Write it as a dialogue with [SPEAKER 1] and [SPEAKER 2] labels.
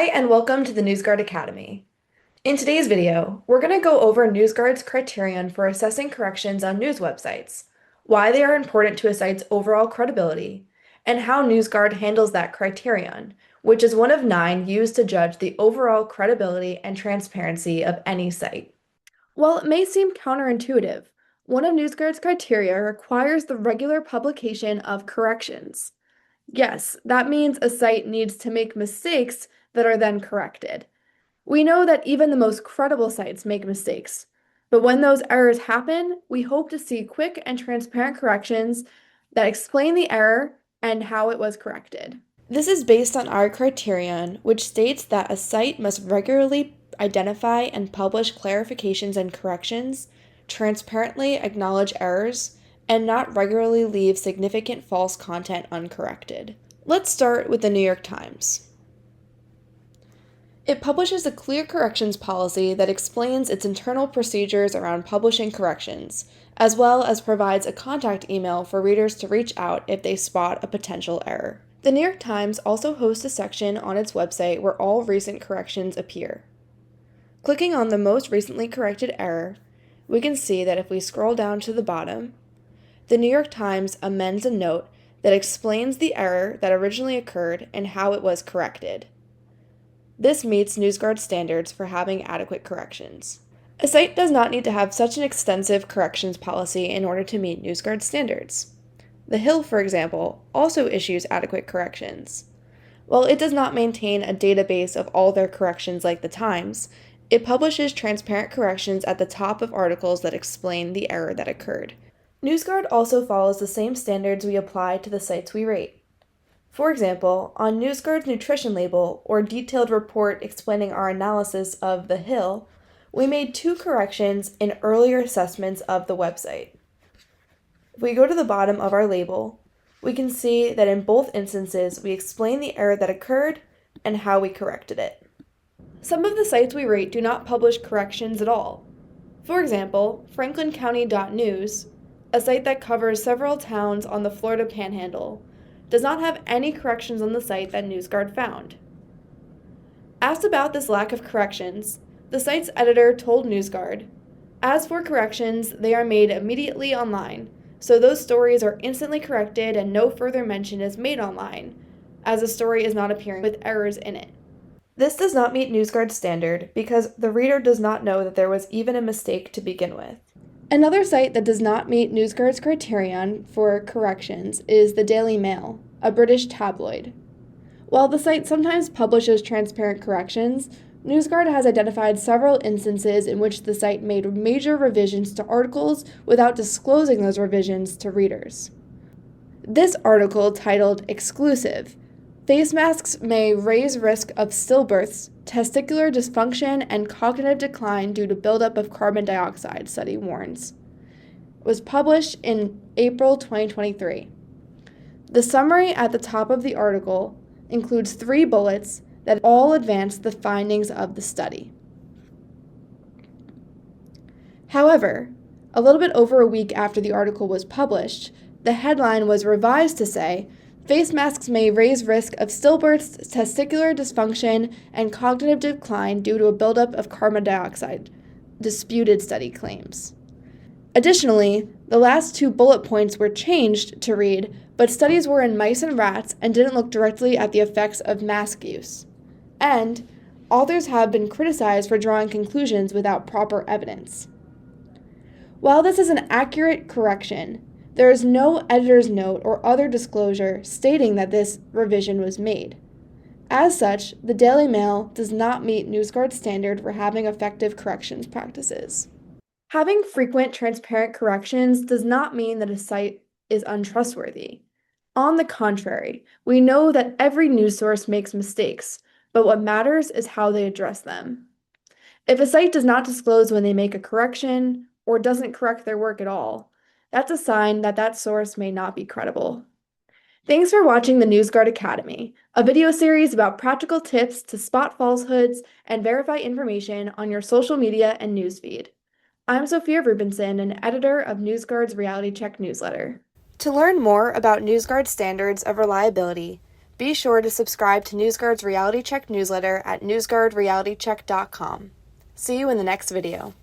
[SPEAKER 1] Hi, and welcome to the NewsGuard Academy. In today's video, we're going to go over NewsGuard's criterion for assessing corrections on news websites, why they are important to a site's overall credibility, and how NewsGuard handles that criterion, which is one of 9 used to judge the overall credibility and transparency of any site. While it may seem counterintuitive, one of NewsGuard's criteria requires the regular publication of corrections. Yes, that means a site needs to make mistakes that are then corrected. We know that even the most credible sites make mistakes, but when those errors happen, we hope to see quick and transparent corrections that explain the error and how it was corrected. This is based on our criterion, which states that a site must regularly identify and publish clarifications and corrections, transparently acknowledge errors, and not regularly leave significant false content uncorrected. Let's start with the New York Times. It publishes a clear corrections policy that explains its internal procedures around publishing corrections, as well as provides a contact email for readers to reach out if they spot a potential error. The New York Times also hosts a section on its website where all recent corrections appear. Clicking on the most recently corrected error, we can see that if we scroll down to the bottom, the New York Times amends a note that explains the error that originally occurred and how it was corrected. This meets NewsGuard standards for having adequate corrections. A site does not need to have such an extensive corrections policy in order to meet NewsGuard standards. The Hill, for example, also issues adequate corrections. While it does not maintain a database of all their corrections like the Times, it publishes transparent corrections at the top of articles that explain the error that occurred. NewsGuard also follows the same standards we apply to the sites we rate. For example, on NewsGuard's nutrition label or detailed report explaining our analysis of The Hill, we made 2 corrections in earlier assessments of the website. If we go to the bottom of our label, we can see that in both instances we explain the error that occurred and how we corrected it. Some of the sites we rate do not publish corrections at all. For example, FranklinCounty.news, a site that covers several towns on the Florida Panhandle, does not have any corrections on the site that NewsGuard found. Asked about this lack of corrections, the site's editor told NewsGuard, "As for corrections, they are made immediately online, so those stories are instantly corrected and no further mention is made online, as a story is not appearing with errors in it." This does not meet NewsGuard's standard because the reader does not know that there was even a mistake to begin with. Another site that does not meet NewsGuard's criterion for corrections is the Daily Mail, a British tabloid. While the site sometimes publishes transparent corrections, NewsGuard has identified several instances in which the site made major revisions to articles without disclosing those revisions to readers. This article, titled "Exclusive: Face masks may raise risk of stillbirths, testicular dysfunction, and cognitive decline due to buildup of carbon dioxide," study warns, was published in April 2023. The summary at the top of the article includes 3 bullets that all advance the findings of the study. However, a little bit over a week after the article was published, the headline was revised to say, "Face masks may raise risk of stillbirths, testicular dysfunction, and cognitive decline due to a buildup of carbon dioxide," disputed study claims. Additionally, the last 2 bullet points were changed to read, "But studies were in mice and rats and didn't look directly at the effects of mask use." And, "Authors have been criticized for drawing conclusions without proper evidence." While this is an accurate correction, there is no editor's note or other disclosure stating that this revision was made. As such, the Daily Mail does not meet NewsGuard's standard for having effective corrections practices. Having frequent, transparent corrections does not mean that a site is untrustworthy. On the contrary, we know that every news source makes mistakes, but what matters is how they address them. If a site does not disclose when they make a correction or doesn't correct their work at all, that's a sign that that source may not be credible. Thanks for watching the NewsGuard Academy, a video series about practical tips to spot falsehoods and verify information on your social media and newsfeed. I'm Sophia Rubinson, an editor of NewsGuard's Reality Check newsletter. To learn more about NewsGuard's standards of reliability, Be sure to subscribe to NewsGuard's Reality Check newsletter at newsguardrealitycheck.com. See you in the next video.